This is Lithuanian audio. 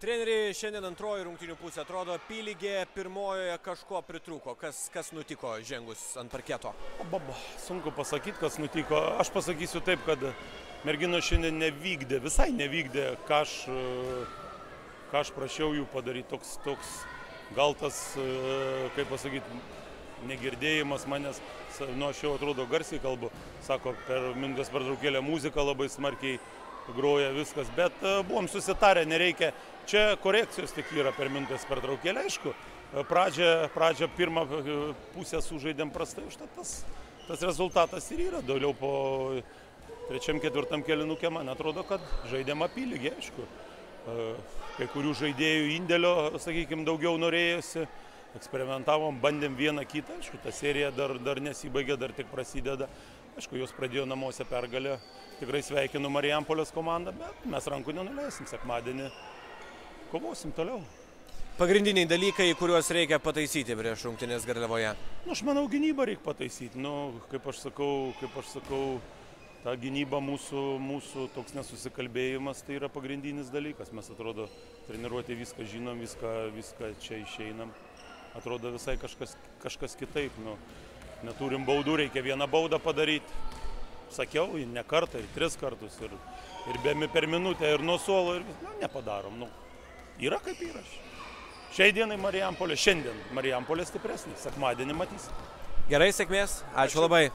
Treneri, šiandien antroji rungtynių pusė atrodo apylygė, pirmojoje kažko pritrūko. Kas nutiko žengus ant parketo? Sunku pasakyti, kas nutiko. Aš pasakysiu taip, kad merginos šiandien nevykdė, visai nevykdė, ką aš prašiau jų padaryti. Toks gal tas, kaip pasakyti, negirdėjimas manęs, nu aš jau atrodo garsiai kalbu, sako, per minutės pertraukėlę muzika labai smarkiai groja viskas, bet buvom susitarę, nereikia. Čia korekcijos tik yra per minutės pertraukėlę, aišku. Pradžią pirmą pusę sužaidėm prastai, užtat tas rezultatas ir yra. Daugiau po trečiam, ketvirtam kėlinukė, man atrodo, kad žaidėm apylygį, aišku. Kai kurių žaidėjų indėlio, sakykime, daugiau norėjosi. Eksperimentavom, bandėm vieną kitą, aišku, ta serija dar nesibaigė, dar tik prasideda. Aišku, jos pradėjo namuose pergalę, tikrai sveikinu Marijampolės komandą, bet mes rankų nenuleisim, sekmadienį kovosim toliau. Pagrindiniai dalykai, kuriuos reikia pataisyti prieš rungtynes Garliavoje? Nu, aš manau, gynybą reikia pataisyti. Nu, kaip aš sakau, ta gynyba mūsų toks nesusikalbėjimas, tai yra pagrindinis dalykas. Mes atrodo treniruotė viską žinom, viską čia išeinam. Atrodo visai kažkas kitaip. Nu, neturim baudų, reikia vieną baudą padaryti. Sakiau, ne kartą, ir 3 kartus, ir per minutę, ir nuo suolo, ir nepadarom. Nu, yra kaip yra. Šiai dienai Marijampolė, šiandien Marijampolė stipresnė, sekmadienį matysim. Gerai, sėkmės, ačiū labai.